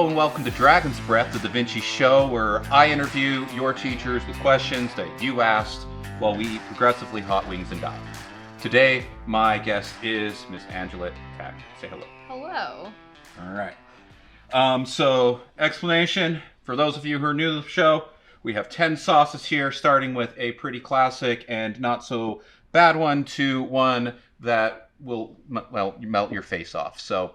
Hello and welcome to Dragon's Breath, the DaVinci show, where I interview your teachers with questions that you asked while we eat progressively hot wings and die. Today, my guest is Miss Angela Taggart. Say hello. Hello. All right. So, explanation for those of you who are new to the show, we have 10 sauces here, starting with a pretty classic and not so bad one to one that will, well, melt your face off. So,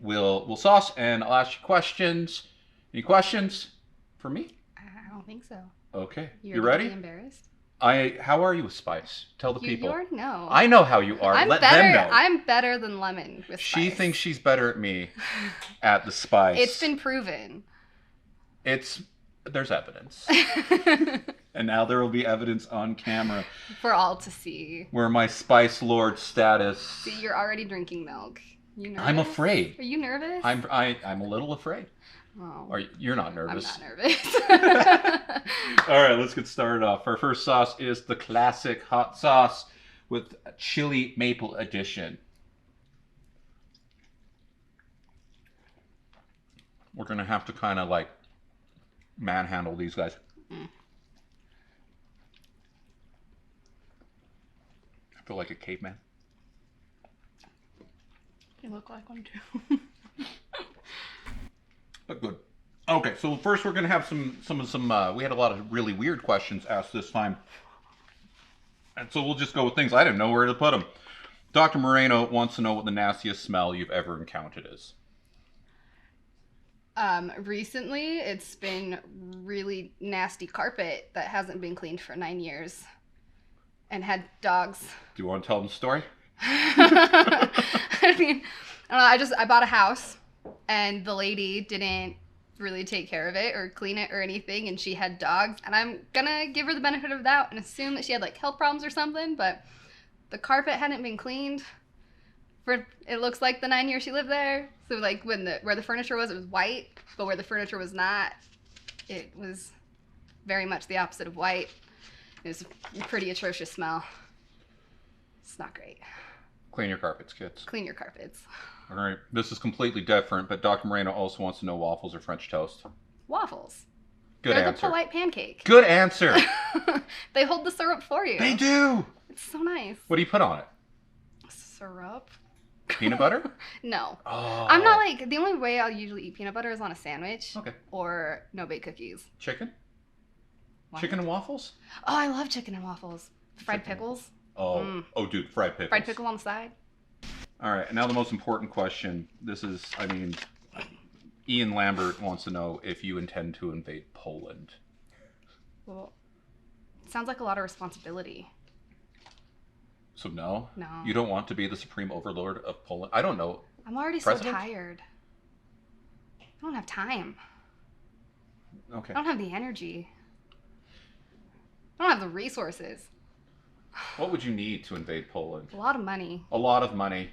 we'll sauce and I'll ask you questions. Any questions for me? I don't think so. Okay. You're you ready? Embarrassed? How are you with spice? Tell the people. No. I know how you are. Let them know. I'm better than lemon with spice. She thinks she's better at me at the spice. It's been proven. There's evidence. And now there will be evidence on camera. For all to see. Where my spice lord status. See, you're already drinking milk. You nervous? I'm afraid. Are you nervous? I'm a little afraid. Oh. You're not nervous. I'm not nervous. All right, let's get started off. Our first sauce is the classic hot sauce with chili maple addition. We're going to have to kind of like manhandle these guys. I feel like a caveman. You look like one too. But good. Okay, so first we're going to have some we had a lot of really weird questions asked this time. And so we'll just go with things I didn't know where to put them. Dr. Moreno wants to know what the nastiest smell you've ever encountered is. Recently, it's been really nasty carpet that hasn't been cleaned for 9 years and had dogs. Do you want to tell them the story? I mean, I bought a house and the lady didn't really take care of it or clean it or anything, and she had dogs, and I'm gonna give her the benefit of the doubt and assume that she had like health problems or something, but the carpet hadn't been cleaned for, it looks like, the 9 years she lived there. So like where the furniture was, it was white, but where the furniture was not, it was very much the opposite of white. It was a pretty atrocious smell. It's not great. Clean your carpets, kids. Clean your carpets. All right. This is completely different, but Dr. Moreno also wants to know waffles or French toast. Waffles. Good They're answer. the polite pancake. Good answer. They hold the syrup for you. They do. It's so nice. What do you put on it? Syrup? Peanut butter? No. Oh. I'm not like, the only way I'll usually eat peanut butter is on a sandwich. Okay. Or no-bake cookies. Chicken? What? Chicken and waffles? Oh, I love chicken and waffles. Fried Chicken. Pickles. Oh, dude, fried pickles. Fried pickle on the side. All right, and now the most important question. This is, Ian Lambert wants to know if you intend to invade Poland. Well, it sounds like a lot of responsibility. So no? No. You don't want to be the supreme overlord of Poland? I don't know. I'm already President? so tired. I don't have time. Okay. I don't have the energy. I don't have the resources. What would you need to invade Poland? A lot of money. A lot of money.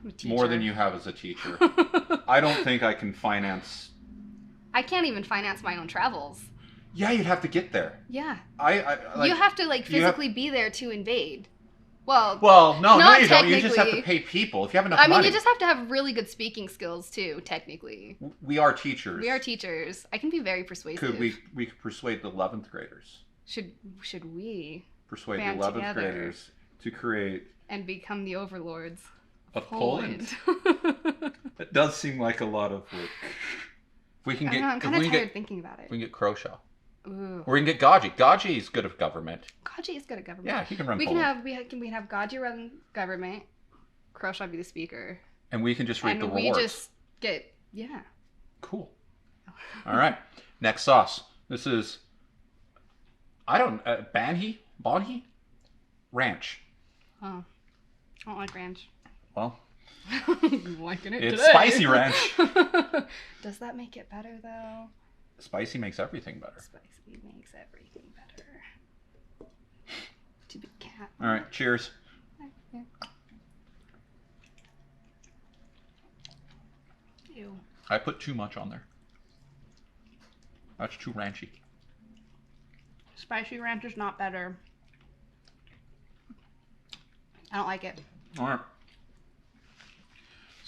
I'm a teacher. More than you have as a teacher. I don't think I can finance... I can't even finance my own travels. Yeah, you'd have to get there. Yeah. I you have to physically be there to invade. Well, no, you don't. You just have to technically. pay people. If you have enough money. You just have to have really good speaking skills too, technically. We are teachers. We are teachers. I can be very persuasive. Could we could persuade the 11th graders? Should we persuade band the 11th together graders to create and become the overlords of Poland? It does seem like a lot of work. If we can get, I'm kind of tired thinking about it. We can get Croshaw. Ooh. Or we can get Gaji. Gaji is good at government. Gaji is good at government. Yeah, he can run we Poland. can have Gaji run government, Croshaw be the speaker. And we can just reap the rewards. And we just get, yeah. Cool. All right. Next sauce. This is, Banhi? Ranch. Oh, I don't like ranch. Well, I'm liking it it's today. spicy ranch. Does that make it better though? Spicy makes everything better. Spicy makes everything better. Stupid cat. All right, cheers. Ew. I put too much on there. That's too ranchy. Spicy ranch is not better. I don't like it. All right.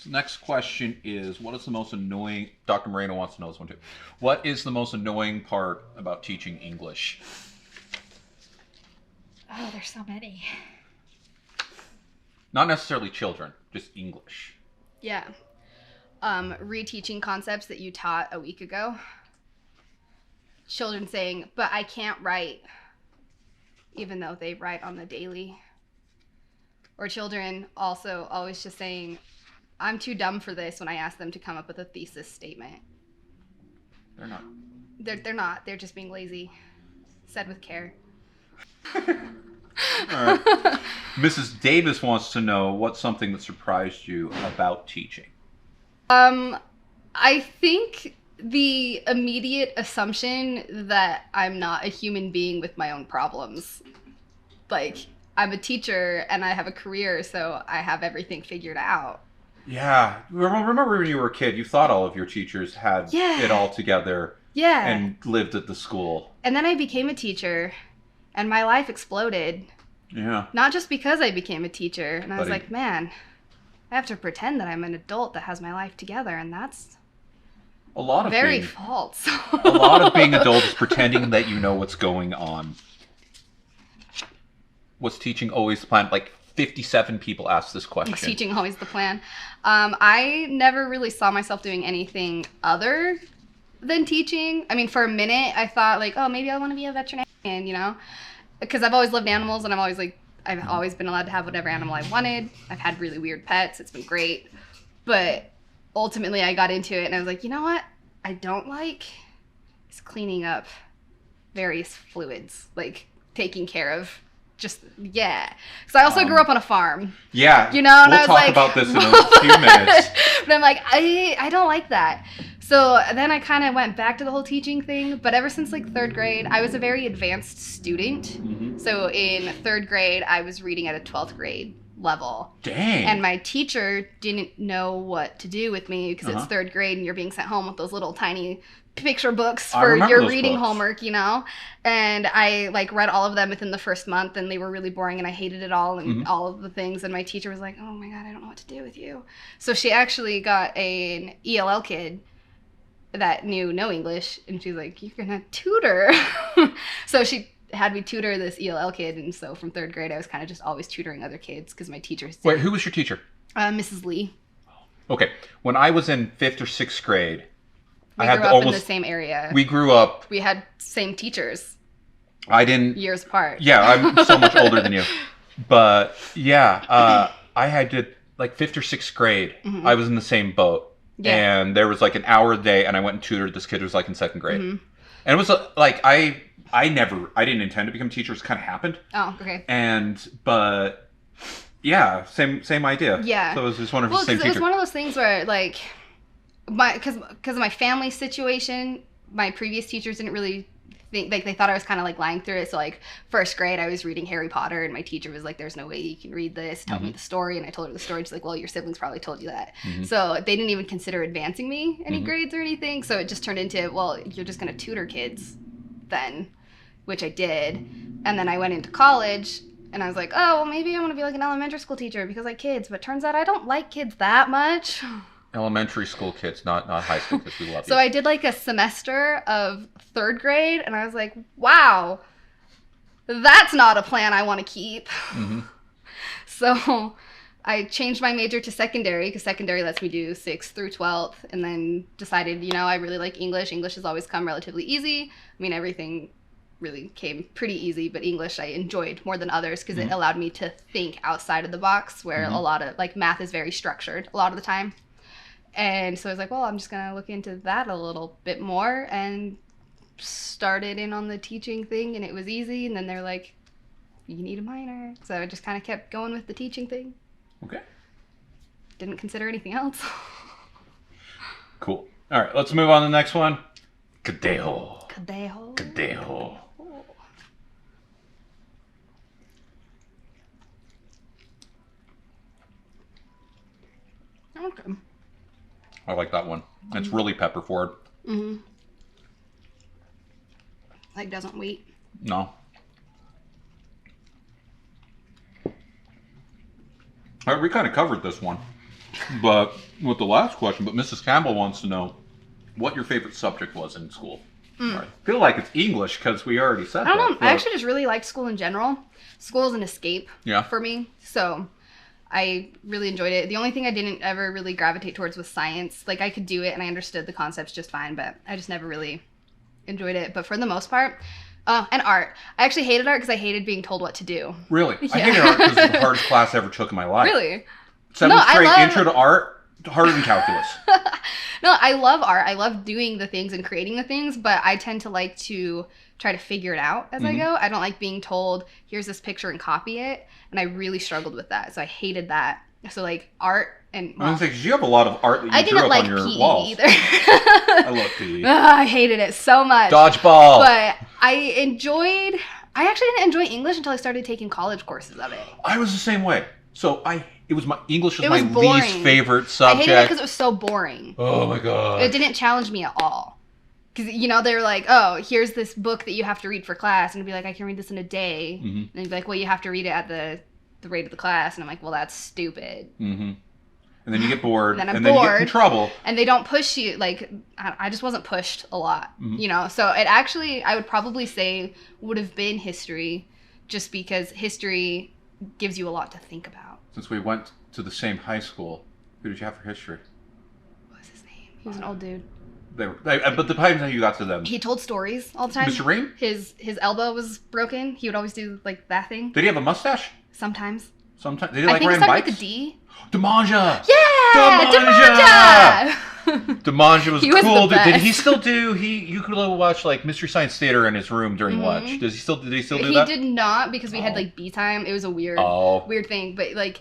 So next question is, what is the most annoying... Dr. Moreno wants to know this one too. What is the most annoying part about teaching English? Oh, there's so many. Not necessarily children, just English. Yeah. Reteaching concepts that you taught a week ago. Children saying, but I can't write, even though they write on the daily. Or children also always just saying, I'm too dumb for this, when I ask them to come up with a thesis statement. They're not. They're not. They're just being lazy. Said with care. All right. Mrs. Davis wants to know what's something that surprised you about teaching. I think the immediate assumption that I'm not a human being with my own problems. Like, I'm a teacher and I have a career, so I have everything figured out. Yeah. Remember when you were a kid, you thought all of your teachers had it all together. Yeah. And lived at the school. And then I became a teacher and my life exploded. Yeah. Not just because I became a teacher. And I was like, man, I have to pretend that I'm an adult that has my life together, and that's a lot of very false. A lot of being adult is pretending that you know what's going on. Was teaching always the plan? Like 57 people asked this question. Was teaching always the plan? I never really saw myself doing anything other than teaching. I mean, for a minute, I thought like, oh, maybe I want to be a veterinarian, you know? Because I've always loved animals, and I've always been allowed to have whatever animal I wanted. I've had really weird pets. It's been great. But ultimately, I got into it, and I was like, you know what I don't like is cleaning up various fluids, like taking care of just, yeah. So I also grew up on a farm. Yeah. You know, and we'll I was talk like, about this in a few minutes. But I'm like, I don't like that. So then I kind of went back to the whole teaching thing. But ever since like 3rd grade, I was a very advanced student. Mm-hmm. So in 3rd grade, I was reading at a 12th grade level. Dang. And my teacher didn't know what to do with me because it's 3rd grade and you're being sent home with those little tiny picture books for your reading homework, you know? And I like read all of them within the first month, and they were really boring and I hated it all and all of the things. And my teacher was like, oh my God, I don't know what to do with you. So she actually got an ELL kid that knew no English, and she's like, you're gonna tutor. So she had me tutor this ELL kid, and so from 3rd grade I was kind of just always tutoring other kids because my teachers did. Wait, who was your teacher? Mrs. Lee. Okay, when I was in 5th or 6th grade, we grew up in the same area. We grew up. We had same teachers. I didn't. Years apart. Yeah, I'm so much older than you. But yeah, I had to, like 5th or 6th grade, I was in the same boat. Yeah. And there was like an hour a day, and I went and tutored this kid who was like in 2nd grade. And it was like, I didn't intend to become a teacher. It just kind of happened. Oh, okay. But yeah, same idea. Yeah. So it was just one of the same teacher. It was one of those things where like, because of my family situation, my previous teachers didn't really think, like they thought I was kind of like lying through it. So like 1st grade, I was reading Harry Potter, and my teacher was like, there's no way you can read this. Tell me the story. And I told her the story. She's like, well, your siblings probably told you that. So they didn't even consider advancing me any grades or anything. So it just turned into, well, you're just going to tutor kids then, which I did. And then I went into college, and I was like, oh, well, maybe I want to be like an elementary school teacher because I like kids. But turns out I don't like kids that much. Elementary school kids, not high school kids. We love you. So I did like a semester of 3rd grade, and I was like, wow, that's not a plan I want to keep. So I changed my major to secondary because secondary lets me do 6th through 12th, and then decided, you know, I really like English. English has always come relatively easy. I mean, everything really came pretty easy, but English I enjoyed more than others because it allowed me to think outside of the box, where a lot of, like, math is very structured a lot of the time. And so I was like, well, I'm just going to look into that a little bit more, and started in on the teaching thing, and it was easy. And then they're like, you need a minor. So I just kind of kept going with the teaching thing. Okay. Didn't consider anything else. Cool. All right, let's move on to the next one. Cadejo. Cadejo. Cadejo. Okay. I like that one. It's really pepper forward. Like, doesn't wait. No. All right, we kind of covered this one. But with the last question, but Mrs. Campbell wants to know what your favorite subject was in school. I feel like it's English because we already said that. I don't know. but- I actually just really liked school in general. School is an escape Yeah. for me. So I really enjoyed it. The only thing I didn't ever really gravitate towards was science. Like, I could do it and I understood the concepts just fine, but I just never really enjoyed it. But for the most part, and art. I actually hated art because I hated being told what to do. Really? I Yeah. hated art because it's the hardest class I ever took in my life. Really? Seventh I grade love- intro to art, harder than calculus. No, I love art. I love doing the things and creating the things, but I tend to like to try to figure it out as I go. I don't like being told, here's this picture and copy it. And I really struggled with that. So I hated that. So like art and... I was gonna say, 'cause you have a lot of art that I you drew didn't up like on your PE walls. either. I love PE. I hated it so much. Dodgeball. But I actually didn't enjoy English until I started taking college courses of it. I was the same way. So it was my English was It was my boring. least favorite I subject. hated it because it was so boring. Oh my god. It didn't challenge me at all. Because, they were like, oh, here's this book that you have to read for class. And I'd be like, I can read this in a day. Mm-hmm. And they'd be like, well, you have to read it at the rate of the class. And I'm like, well, that's stupid. Mm-hmm. And then you get bored. And then I'm you get in bored. trouble. And they don't push you. Like, I just wasn't pushed a lot, So it actually, I would probably say, would have been history, just because history gives you a lot to think about. Since we went to the same high school, who did you have for history? What was his name? He was an old dude. But depends how you got to them. He told stories all the time. Mr. Ream? His elbow was broken. He would always do like that thing. Did he have a mustache? Sometimes. Sometimes. Did he I like think it riding started bikes? with a D. Demanja! Yeah! Demanja! Demanja was He was cool. the Did best. he still do? You could watch like Mystery Science Theater in his room during lunch. Did he still do He that? did not, because we had like B time. It was a weird thing. But like,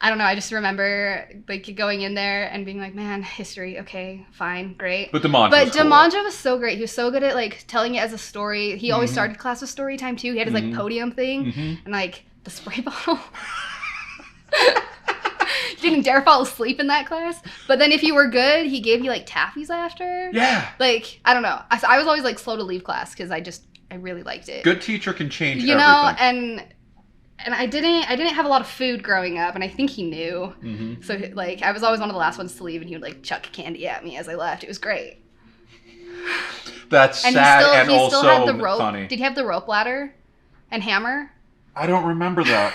I don't know. I just remember like going in there and being like, man, history. Okay, fine, great. But Demanja was so great. He was so good at like telling it as a story. He always started class with story time too. He had his like podium thing and like the spray bottle. You didn't dare fall asleep in that class. But then if you were good, he gave you like taffies after. Yeah. Like, I don't know. I was always like slow to leave class because I really liked it. Good teacher can change everything. everything. And I didn't have a lot of food growing up, and I think he knew. So like I was always one of the last ones to leave, and he would like chuck candy at me as I left. It was great. That's And sad he still also had the rope. funny. Did he have the rope ladder and hammer? I don't remember that.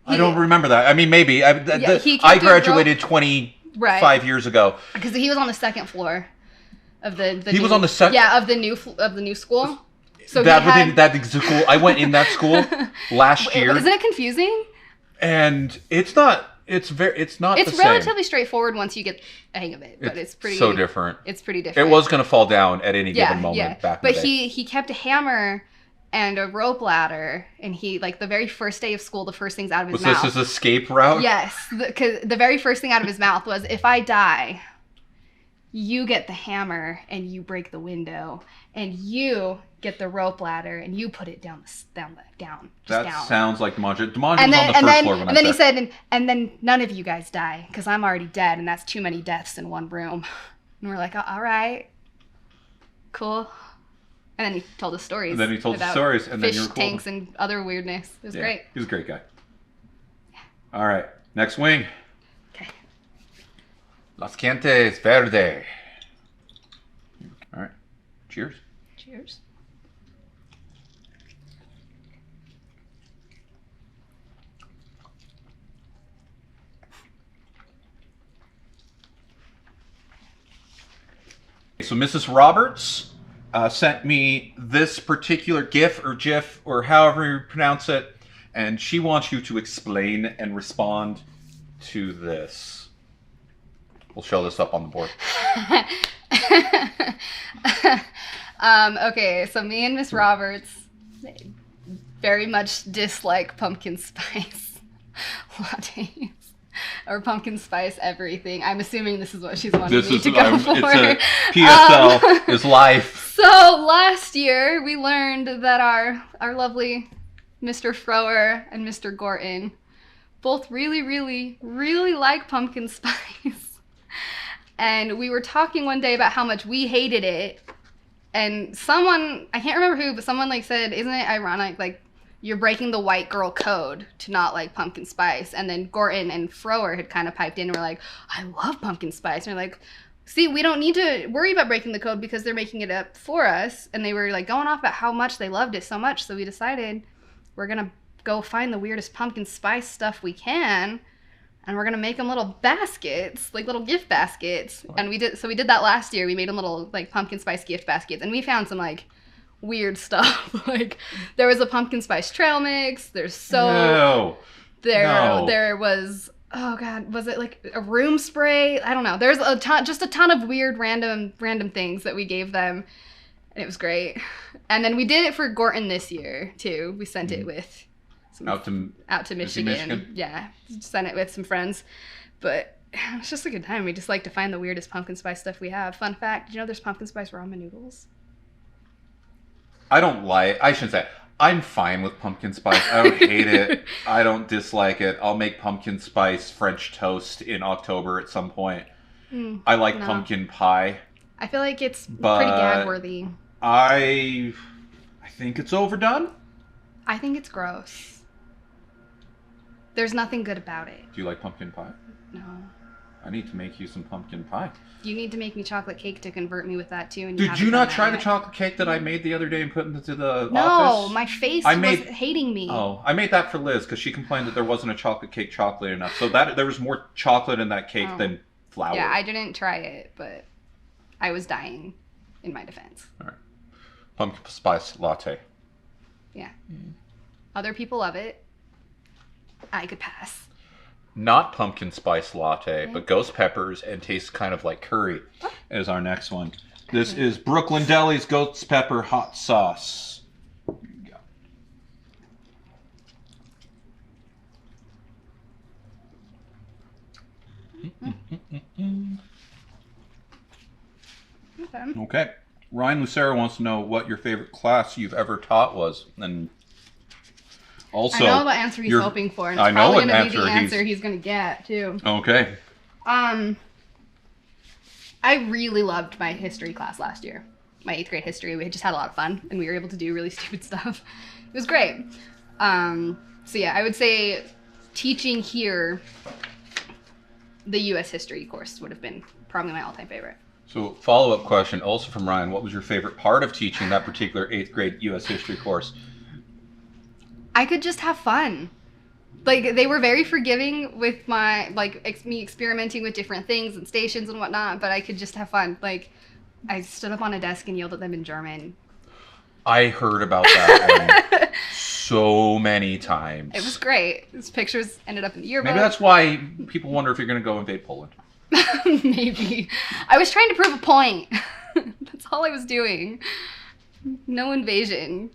I don't remember that. I mean, maybe. I graduated 25 years ago. Because he was on the second floor of the He was on the second? Yeah, of the new school. So that school. I went in that school last year. Isn't it confusing? And it's not. It's not. It's relatively straightforward once you get a hang of it, but it's pretty so different. It's pretty different. It was going to fall down at any given moment back in the day. But he kept a hammer and a rope ladder, and he, like, the very first day of school, the first things out of his mouth. Was this his escape route? Yes, because the very first thing out of his mouth was, if I die, you get the hammer and you break the window, and you get the rope ladder and you put it down. That sounds like Demanja. Demanja was on the first floor when and then he said, and then none of you guys die, because I'm already dead, and that's too many deaths in one room. And we're like, all right, cool. And then he told us stories. And then he told us stories, and then you were cool. Fish tanks and other weirdness. It was great. He was a great guy. Yeah. All right, next wing. Okay. Las Gentes Verde. All right. Cheers. Cheers. So Mrs. Roberts sent me this particular GIF or GIF or however you pronounce it, and she wants you to explain and respond to this. We'll show this up on the board. Okay, so me and Miss Roberts very much dislike pumpkin spice lattes. Or pumpkin spice everything. I'm assuming this is what she's wanting me to go for. It's a PSL is life. So last year we learned that our lovely Mr. Frower and Mr. Gorton both really, really, really like pumpkin spice. And we were talking one day about how much we hated it. And someone, I can't remember who, but someone like said, isn't it ironic? Like, you're breaking the white girl code to not like pumpkin spice. And then Gorton and Frower had kind of piped in and were like, I love pumpkin spice. And we're like, see, we don't need to worry about breaking the code because they're making it up for us. And they were like going off about how much they loved it so much. So we decided we're going to go find the weirdest pumpkin spice stuff we can. And we're going to make them little baskets, like little gift baskets. And we did that last year. We made them little like pumpkin spice gift baskets. And we found some like weird stuff. Like there was a pumpkin spice trail mix. There was, oh god, was it like a room spray? I don't know. There's just a ton of weird random things that we gave them, and it was great. And then we did it for Gorton this year too. We sent it with out to Michigan. Yeah, sent it with some friends, but it's just a good time. We just like to find the weirdest pumpkin spice stuff we have. Fun fact: did you know there's pumpkin spice ramen noodles? I shouldn't say. I'm fine with pumpkin spice. I don't hate it. I don't dislike it. I'll make pumpkin spice French toast in October at some point. I like pumpkin pie. I feel like it's pretty gag-worthy. I think it's overdone. I think it's gross. There's nothing good about it. Do you like pumpkin pie? No. I need to make you some pumpkin pie. You need to make me chocolate cake to convert me with that too. And did you not try the chocolate cake that I made the other day and put into the office? No, my face was hating me. Oh, I made that for Liz because she complained that there wasn't a chocolate cake chocolate enough. So that there was more chocolate in that cake than flour. Yeah, I didn't try it, but I was dying in my defense. All right. Pumpkin spice latte. Yeah. Other people love it. I could pass. Not pumpkin spice latte, but ghost peppers and tastes kind of like curry is our next one. This is Brooklyn Deli's ghost pepper hot sauce. Here you go. Okay. Ryan Lucero wants to know what your favorite class you've ever taught was. And also, I know what answer he's hoping for, and it's probably going to be the answer he's going to get, too. Okay. I really loved my history class last year. My 8th grade history. We just had a lot of fun, and we were able to do really stupid stuff. It was great. So yeah, I would say teaching here, the U.S. history course would have been probably my all-time favorite. So follow-up question, also from Ryan, what was your favorite part of teaching that particular 8th grade U.S. history course? I could just have fun. Like, they were very forgiving with my, like, me experimenting with different things and stations and whatnot, but I could just have fun. Like, I stood up on a desk and yelled at them in German. I heard about that one so many times. It was great. Those pictures ended up in the yearbook. Maybe that's why people wonder if you're going to go invade Poland. Maybe. I was trying to prove a point. That's all I was doing. No invasion.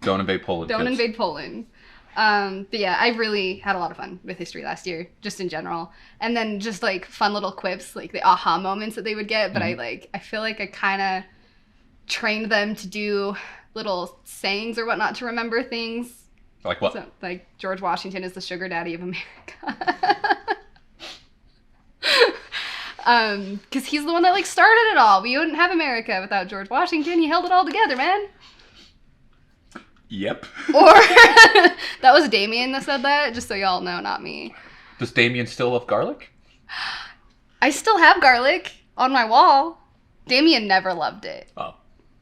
Don't invade Poland. Don't invade Poland. But yeah, I really had a lot of fun with history last year, just in general. And then just like fun little quips, like the aha moments that they would get. But I feel like I kind of trained them to do little sayings or whatnot to remember things. Like what? So, like George Washington is the sugar daddy of America. Because he's the one that like started it all. We wouldn't have America without George Washington. He held it all together, man. Yep. Or that was Damien that said that, just so y'all know, not me. Does Damien still love garlic? I still have garlic on my wall. Damien never loved it. Oh.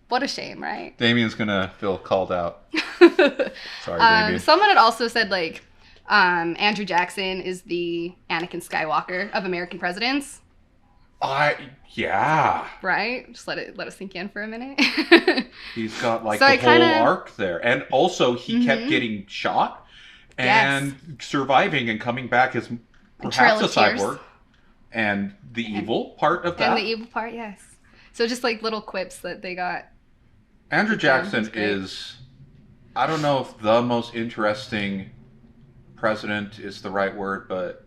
What a shame, right? Damien's gonna feel called out. Sorry, Damien. Someone had also said, like, Andrew Jackson is the Anakin Skywalker of American presidents. Yeah. Right? Just let it sink in for a minute. He's got like the whole arc there. And also he kept getting shot and surviving and coming back as perhaps a cyborg. And the evil part of that. And the evil part, yes. So just like little quips that they got. Andrew Jackson is, I don't know if the most interesting president is the right word, but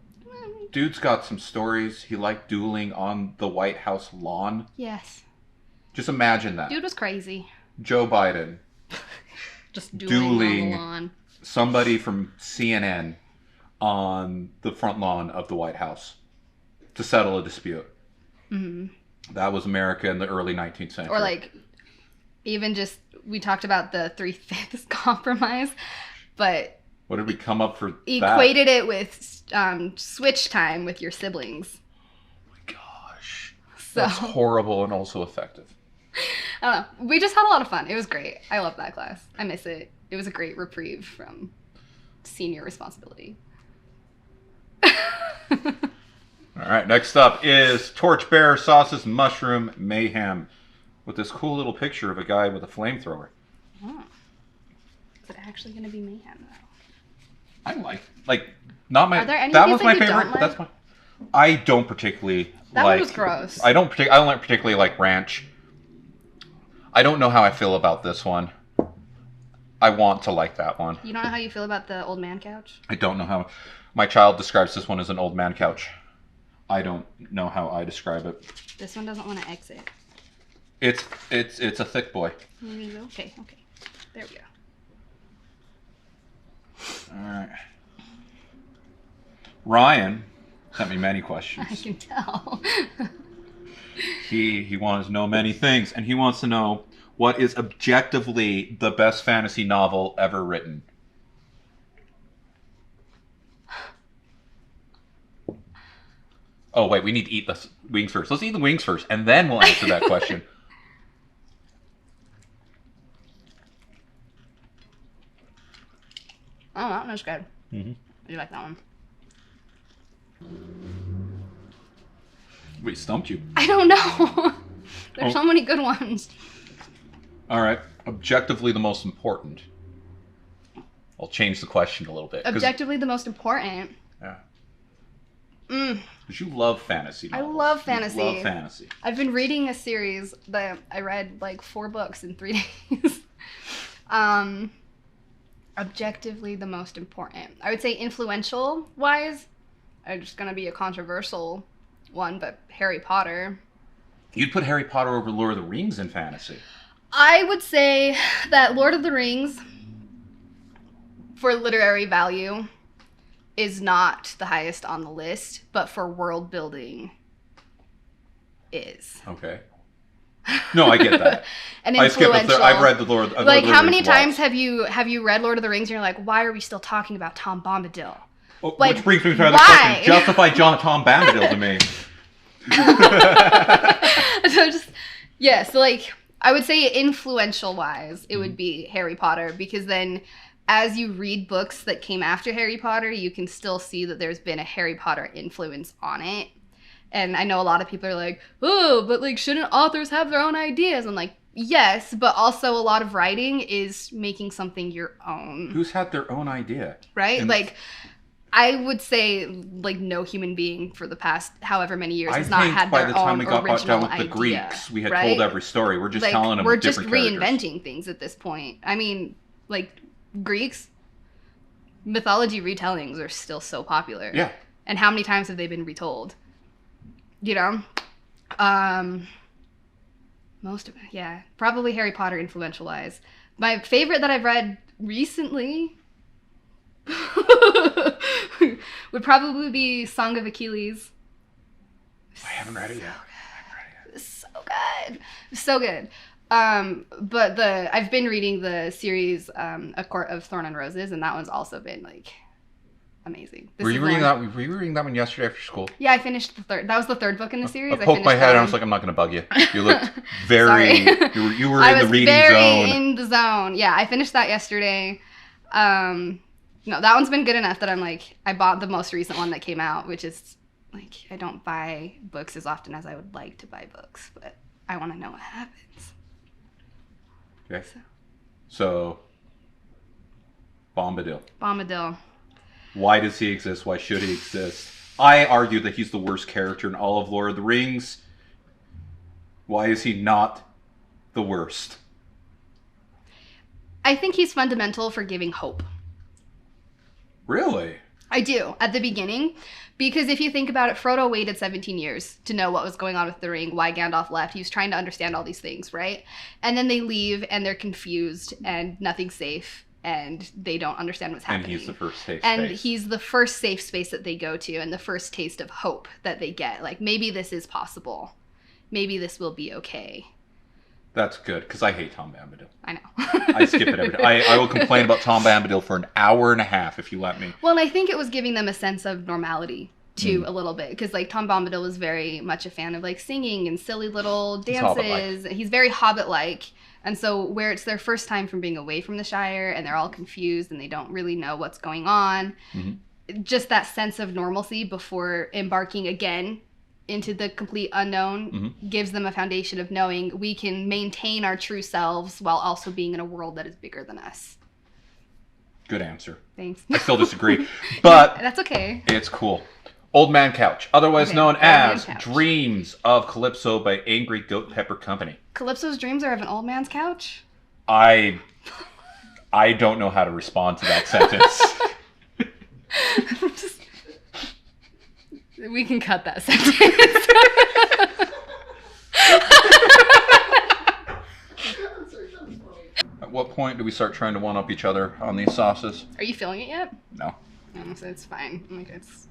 dude's got some stories. He liked dueling on the White House lawn. Yes. Just imagine that. Dude was crazy. Joe Biden. Just dueling on the lawn. Somebody from CNN on the front lawn of the White House to settle a dispute. Mm-hmm. That was America in the early 19th century. Or like Even just, we talked about the 3/5 compromise, but What did we come up for equated it with switch time with your siblings. Oh my gosh. So, That's horrible and also effective. I don't know. We just had a lot of fun. It was great. I love that class. I miss it. It was a great reprieve from senior responsibility. All right, next up is Torchbearer Sauce's Mushroom Mayhem with this cool little picture of a guy with a flamethrower. Oh. Is it actually going to be mayhem, though? I like, not my, Are there any that of was these my that you favorite, don't but like? that's my, I don't particularly That like. one was gross. I don't particularly like ranch. I don't know how I feel about this one. I want to like that one. You don't know how you feel about the old man couch? I don't know how. My child describes this one as an old man couch. I don't know how I describe it. This one doesn't want to exit. It's a thick boy. Okay. There we go. All right. Ryan sent me many I questions. can tell. He wants to know many things, and he wants to know what is objectively the best fantasy novel ever written. Oh, wait, we need to eat the wings first. Let's eat the wings first, and then we'll answer that question. Oh, that one's good. Mm-hmm. You like that one? We stumped you. I don't know. There's so many good ones. All right. Objectively the most important. I'll change the question a little bit. Objectively the most important. Yeah. Mm. Because you love fantasy I novels. love fantasy. You love fantasy. I've been reading a series that I read like 4 books in 3 days. Objectively the most important. I would say influential wise, I'm just gonna be a controversial one, but Harry Potter. You'd put Harry Potter over Lord of the Rings in fantasy. I would say that Lord of the Rings, for literary value, is not the highest on the list, but for world building is. Okay. No, I get that. And I skipped influential. I've read the Lord. Like, how many Rings times once. have you read Lord of the Rings and you're like, why are we still talking about Tom Bombadil? Oh, like, which brings me to another why? question. Justify Tom Bombadil to me. So just, yeah, so like, I would say influential wise, it would be Harry Potter, because then as you read books that came after Harry Potter, you can still see that there's been a Harry Potter influence on it. And I know a lot of people are like, oh, but like, shouldn't authors have their own ideas? I'm like, yes, but also a lot of writing is making something your own. Who's had their own idea? Right? And like, I would say, like, no human being for the past however many years has not had their own original idea. By the time we got done with the Greeks, we had right? told every story. We're just like, telling them we're with just different characters. reinventing things at this point. I mean, like, Greeks, mythology retellings are still so popular. Yeah. And how many times have they been retold? You know? Most of it, yeah. Probably Harry Potter influential-wise. My favorite that I've read recently would probably be Song of Achilles. I haven't read it yet. So good. So good. But I've been reading the series A Court of Thorn and Roses, and that one's also been like amazing. Were you reading that one yesterday after school? Yeah, I finished the third. That was the third book in the series. I poked my head and I was like, I'm not going to bug you. You looked very, you were in the reading zone. I was very in the zone. Yeah, I finished that yesterday. No, that one's been good enough that I'm like, I bought the most recent one that came out, which is like, I don't buy books as often as I would like to buy books, but I want to know what happens. Okay. So Bombadil. Why does he exist? Why should he exist? I argue that he's the worst character in all of Lord of the Rings. Why is he not the worst? I think he's fundamental for giving hope. Really? I do, at the beginning. Because if you think about it, Frodo waited 17 years to know what was going on with the ring, why Gandalf left. He was trying to understand all these things, right? And then they leave, and they're confused, and nothing's safe. And they don't understand what's happening. And he's the first safe space. And he's the first safe space that they go to and the first taste of hope that they get. Like, maybe this is possible. Maybe this will be okay. That's good, because I hate Tom Bombadil. I know. I skip it every day. I will complain about Tom Bombadil for an hour and a half if you let me. Well, and I think it was giving them a sense of normality, too, a little bit. Because, like, Tom Bombadil was very much a fan of, like, singing and silly little dances. He's very Hobbit-like. And so where it's their first time from being away from the Shire and they're all confused and they don't really know what's going on, just that sense of normalcy before embarking again into the complete unknown gives them a foundation of knowing we can maintain our true selves while also being in a world that is bigger than us. Good answer. Thanks. I still disagree, but that's okay. It's cool. Old Man Couch, otherwise known as Couch. Dreams of Calypso by Angry Goat Pepper Company. Calypso's dreams are of an old man's couch? I don't know how to respond to that sentence. We can cut that sentence. At what point do we start trying to one-up each other on these sauces? Are you feeling it yet? No. So it's fine. Like it's.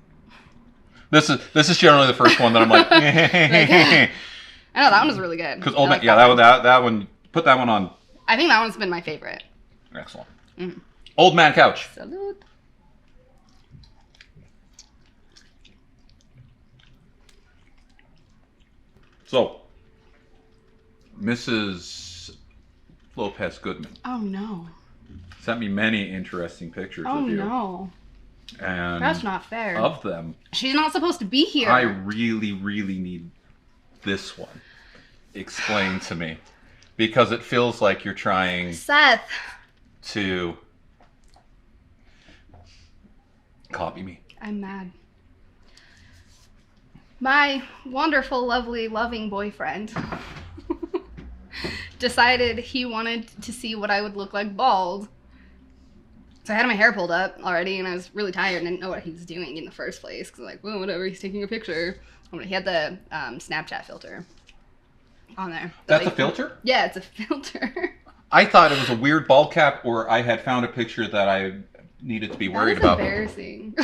This is generally the first one that I'm like. I know that one was really good. Because that one. Put that one on. I think that one's been my favorite. Excellent. Old Man Couch. Salute. So, Mrs. Lopez Goodman. Oh no. Sent me many interesting pictures Oh of you. no. And that's not fair. Of them. She's not supposed to be here. I really, really need this one explained to me. Because it feels like you're trying Seth to copy me. I'm mad. My wonderful, lovely, loving boyfriend decided he wanted to see what I would look like bald. So I had my hair pulled up already, and I was really tired and didn't know what he was doing in the first place. Because I'm like, well, whatever, he's taking a picture. He had the Snapchat filter on there. That's a filter? Yeah, it's a filter. I thought it was a weird bald cap, or I had found a picture that I needed to be worried about. Embarrassing.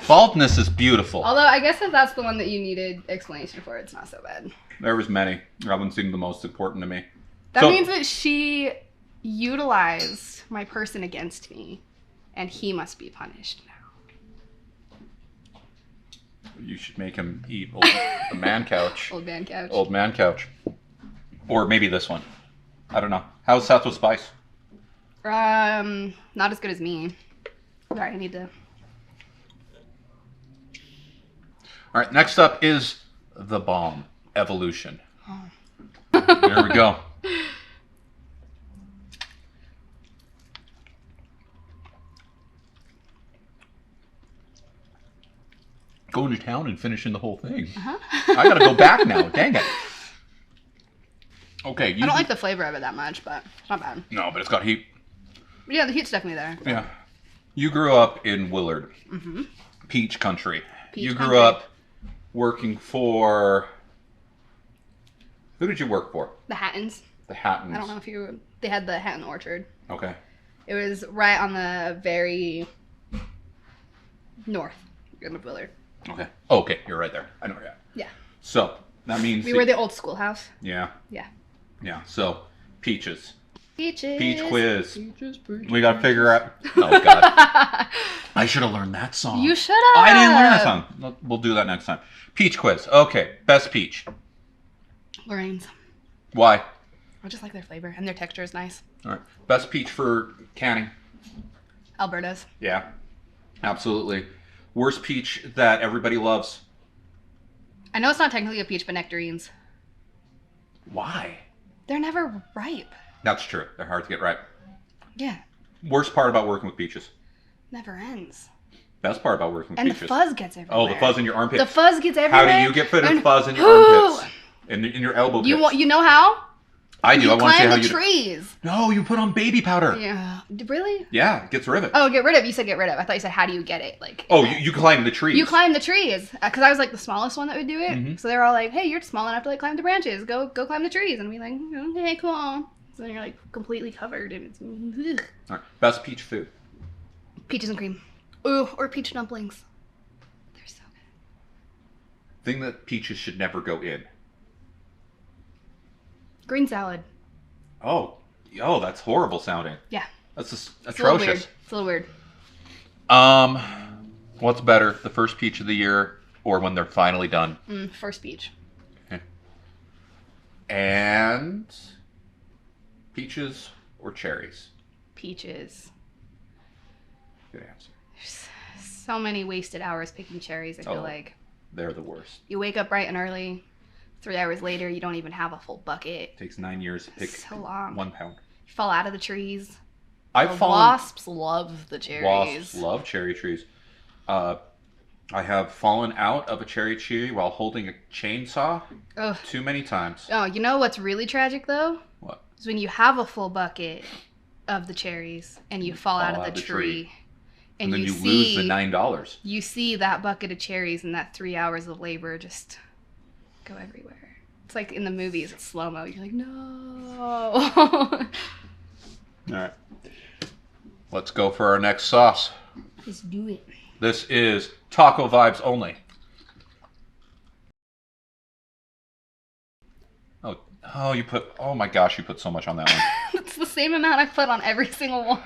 Baldness is beautiful. Although I guess if that's the one that you needed explanation for, it's not so bad. There was many. That one seemed the most important to me. That means that she utilized my person against me, and he must be punished now. You should make him eat the man couch. Old man couch. Old Man Couch. Or maybe this one. I don't know. How's South with Spice? Not as good as me. Sorry, I need to... All right, next up is The Bomb Evolution. Oh. There we go. Going to town and finishing the whole thing. I gotta go back now. Dang it. Okay. I don't like the flavor of it that much, but it's not bad. No, but it's got heat. Yeah, the heat's definitely there. Yeah. You grew up in Willard. Mm-hmm. Peach Country. You grew country. up working for... Who did you work for? The Hattons. The Hattons. I don't know if you... They had the Hatton Orchard. Okay. It was right on the very north end of Willard. Okay. Oh, okay, you're right there. I know where you're at. Yeah. So, that means... We were the old schoolhouse. Yeah. Yeah. Yeah. So, peaches. Peaches. Peach quiz. Peaches. We gotta figure out... Oh, God. I should have learned that song. You should have. I didn't learn that song. We'll do that next time. Peach quiz. Okay. Best peach. Lorraine's. Why? I just like their flavor, and their texture is nice. All right. Best peach for canning. Alberta's. Yeah. Absolutely. Worst peach that everybody loves. I know it's not technically a peach, but nectarines. Why? They're never ripe. That's true. They're hard to get right. Yeah. Worst part about working with peaches. Never ends. Best part about working with And peaches. the fuzz gets everywhere. Oh, the fuzz in your armpits. The fuzz gets everywhere. How do you get rid of And fuzz in your armpits? In your elbow pits? You know how? I do. You I want to see climb how the you trees. No, you put on baby powder. Yeah. Really? Yeah, it gets rid of it. Oh, get rid of. You said get rid of. I thought you said how do you get it? Like. Oh, you climb the trees. You climb the trees because I was like the smallest one that would do it. Mm-hmm. So they were all like, "Hey, you're small enough to like climb the branches. Go climb the trees." And we like, "Okay, cool." So then you're like completely covered and it's ugh. All right. Best peach food. Peaches and cream. Ooh, or peach dumplings. They're so good. Thing that peaches should never go in. Green salad. Oh, that's horrible sounding. Yeah. That's just It's a little weird. atrocious. It's a little weird. What's better, the first peach of the year or when they're finally done? First peach. Okay. And peaches or cherries? Peaches. Good answer. There's so many wasted hours picking cherries, I feel like. They're the worst. You wake up bright and early. 3 hours later, you don't even have a full bucket. It takes 9 years to pick so long. 1 pound. You fall out of the trees. Wasps love the cherries. Wasps love cherry trees. I have fallen out of a cherry tree while holding a chainsaw too many times. Oh, you know what's really tragic though? What? Is when you have a full bucket of the cherries and you fall out of the tree. And then you lose the $9. You see that bucket of cherries and that 3 hours of labor just go everywhere. It's like in the movies, it's slow-mo. You're like, no. All right. Let's go for our next sauce. Let's do it. This is taco vibes only. Oh, you put, oh my gosh, you put so much on that one. It's the same amount I put on every single one.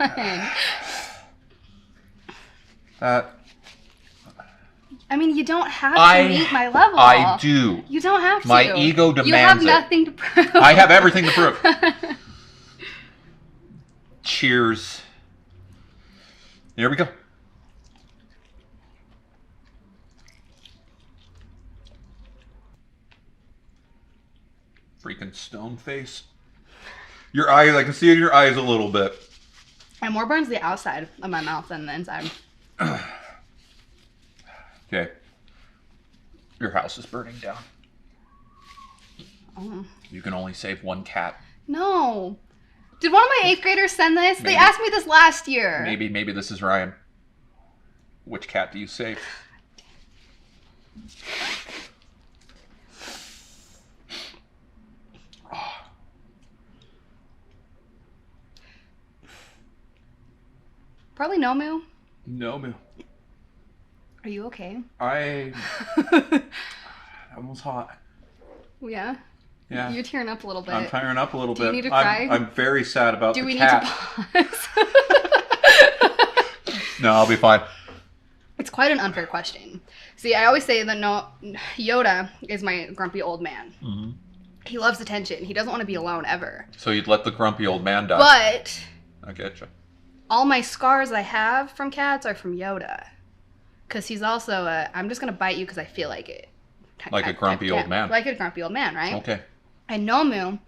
I mean, you don't have to meet my level. I do. You don't have to. My ego demands it. You have nothing to prove. I have everything to prove. Cheers. Here we go. Freaking stone face. Your eyes, I can see it in your eyes a little bit. And more burns the outside of my mouth than the inside. Okay. Your house is burning down. Oh. You can only save 1 cat. No. Did one of my 8th graders send this? Maybe. They asked me this last year. Maybe this is Ryan. Which cat do you save? Probably Nomu. Nomu. Are you okay? That was hot. Yeah? Yeah. You're tearing up a little bit. I'm tearing up a little bit. Do you need to cry? I'm very sad about the cat. Do we need to pause? No, I'll be fine. It's quite an unfair question. See, I always say that Yoda is my grumpy old man. Mm-hmm. He loves attention. He doesn't want to be alone ever. So you'd let the grumpy old man die. But I getcha. All my scars I have from cats are from Yoda. Because he's also I'm just going to bite you because I feel like it. Like a grumpy old man. Like a grumpy old man, right? Okay. And Nomu,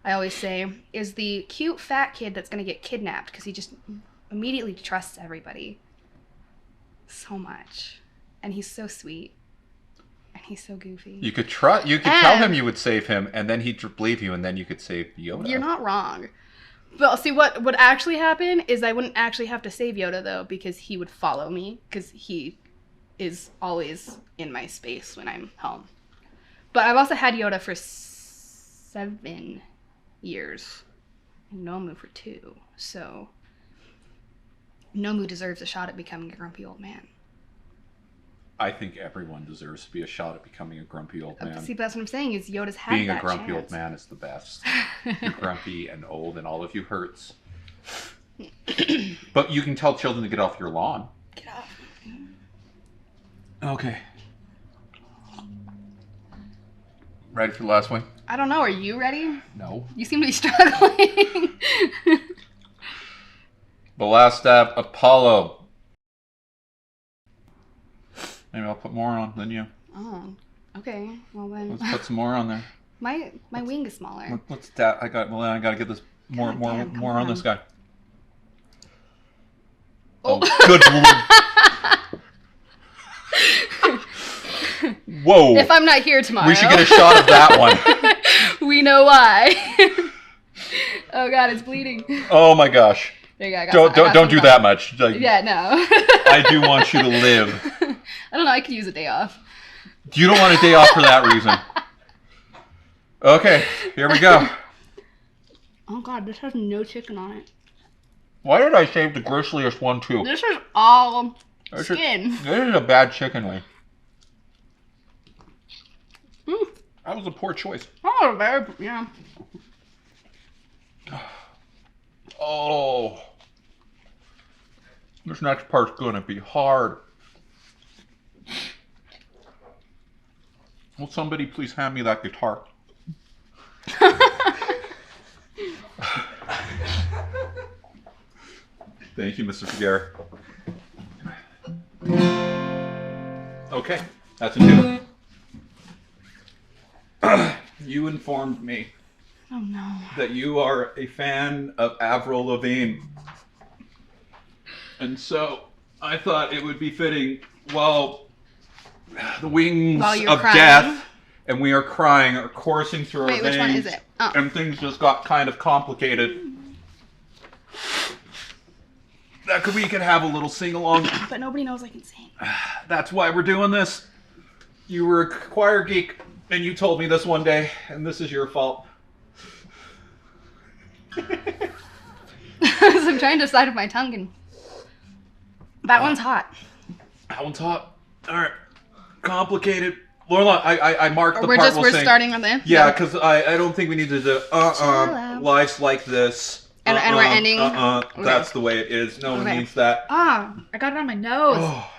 I always say, is the cute fat kid that's going to get kidnapped because he just immediately trusts everybody so much. And he's so sweet. And he's so goofy. You could tell him you would save him, and then he'd believe you, and then you could save Yoda. You're not wrong. But see, what would actually happen is I wouldn't actually have to save Yoda, though, because he would follow me, because he is always in my space when I'm home. But I've also had Yoda for 7 years. And Nomu for 2. So Nomu deserves a shot at becoming a grumpy old man. I think everyone deserves to be a shot at becoming a grumpy old man. See, that's what I'm saying, is Yoda's had Being that a grumpy chance. old man is the best. You're grumpy and old, and all of you hurts. But you can tell children to get off your lawn. Get off. Okay. Ready for the last one? I don't know. Are you ready? No. You seem to be struggling. The last step, Apollo. Maybe I'll put more on than you. Oh, okay. Well then. Let's put some more on there. My wing is smaller. Let's that. I got to get this more on this guy. Oh, good lord. Whoa. If I'm not here tomorrow. We should get a shot of that one. We know why. Oh god, it's bleeding. Oh my gosh. There you go. Don't do that much. Yeah, no. I do want you to live. I don't know, I could use a day off. You don't want a day off for that reason. Okay, here we go. Oh god, this has no chicken on it. Why did I save the gristliest one too? This is all skin. This is a bad chicken wing. Mm. That was a poor choice. Oh, very, yeah. Oh. This next part's gonna be hard. Will somebody please hand me that guitar? Thank you, Mr. Taggart. Okay, that's a two. You informed me Oh no. that you are a fan of Avril Lavigne. And so I thought it would be fitting while the wings While you're of crying. death and we are crying are coursing through our Wait, veins. which one is it? Oh. And things just got kind of complicated. That we could have a little sing-along. But nobody knows I can sing. That's why we're doing this. You were a choir geek, and you told me this one day, and this is your fault. So I'm trying to decide with my tongue, and that one's hot. That one's hot. All right. Complicated. Lorla, I marked the part we'll We're sing. starting on this? Yeah, because I don't think we need to do out. life's like this. And we're ending? Okay. That's the way it is. No one Okay. needs that. Ah, I got it on my nose. Oh.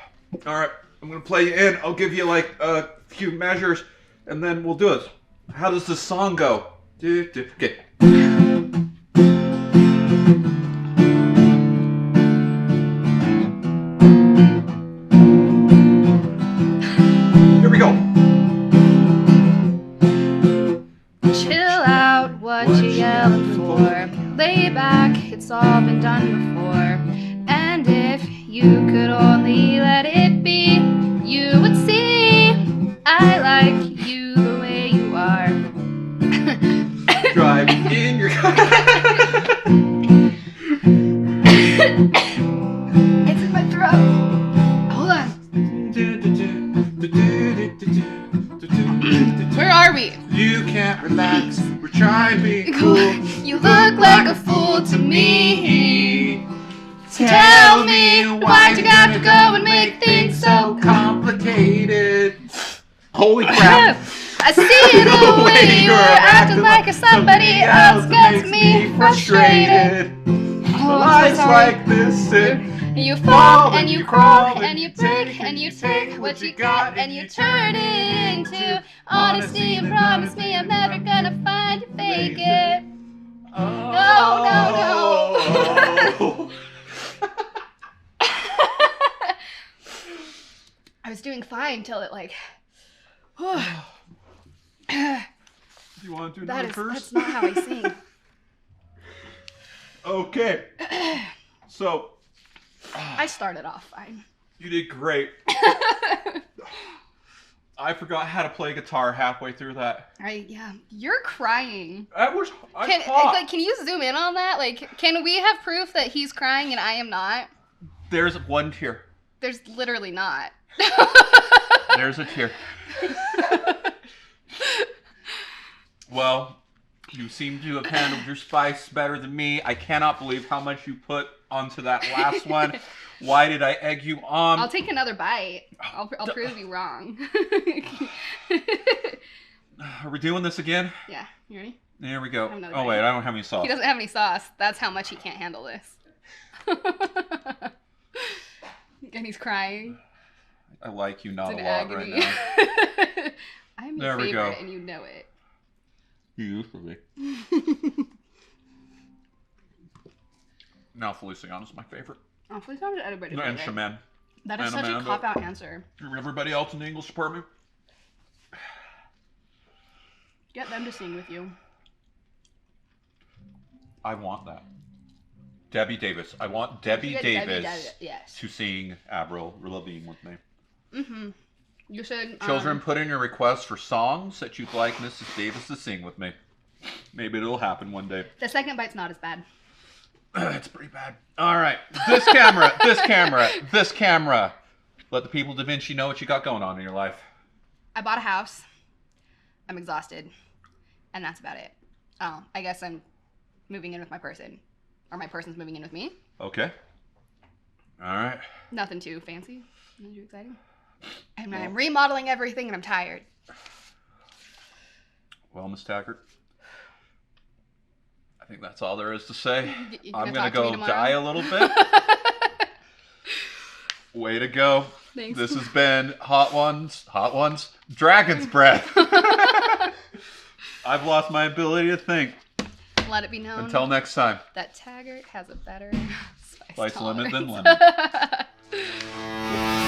All right, I'm gonna play you in. I'll give you like a few measures, and then we'll do it. How does this song go? Okay. Here we go. Chill out, what you yelling for? Lay back, it's all been done before. And if you could only let it be, you would see I like you the way you are. Driving in your car. It's in my throat. Hold on. Where are we? You can't relax. We're trying to be cool. You look like a fool to me. Tell me, why'd you have to go and make things so complicated? Holy crap. I see the way you're acting like you're somebody else gets me frustrated. Oh, Life's sorry. like this. You fall and you crawl and you break and you take what you got and you turn it into honesty and promise me I'm never gonna find you fake it. No. I was doing fine till it like. Do you want to do another verse? That's not how I sing. Okay. So. I started off fine. You did great. I forgot how to play guitar halfway through that. Yeah. You're crying. That was Can you zoom in on that? Like, can we have proof that he's crying and I am not? There's one tear. There's literally not. There's a tear. Well, you seem to have handled your spice better than me. I cannot believe how much you put onto that last one. Why did I egg you on? I'll take another bite. I'll prove you wrong. Are we doing this again? Yeah. You ready? There we go. another Oh bite. wait, I don't have any sauce. He doesn't have any sauce. That's how much he can't handle this. And he's crying. I like you not It's a an lot agony. right now. I'm There your we favorite, go. and you know it. You used to be. Now Feliciano is my favorite. Oh, please don't everybody. No, and Shaman. That is and such Amanda. a cop-out answer. Everybody else in the English department. Get them to sing with you. I want that. Debbie Davis. I want Debbie Get Davis Debbie, yes. to sing Avril Lavigne with me. Mm-hmm. You should. Children, put in your requests for songs that you'd like Mrs. Davis to sing with me. Maybe it'll happen one day. The second bite's not as bad. It's pretty bad. All right. This camera, this camera, this camera. Let the people of DaVinci know what you got going on in your life. I bought a house. I'm exhausted. And that's about it. Oh, I guess I'm moving in with my person. Or my person's moving in with me. Okay. All right. Nothing too fancy. Nothing too exciting. And I'm remodeling everything and I'm tired. Well, Miss Taggart, I think that's all there is to say. You I'm gonna going to talk to me go tomorrow? die a little bit. Way to go. Thanks. This has been Hot Ones, Dragon's Breath. I've lost my ability to think. Let it be known. Until next time. That Taggart has a better spice Lemon than tolerance. lemon.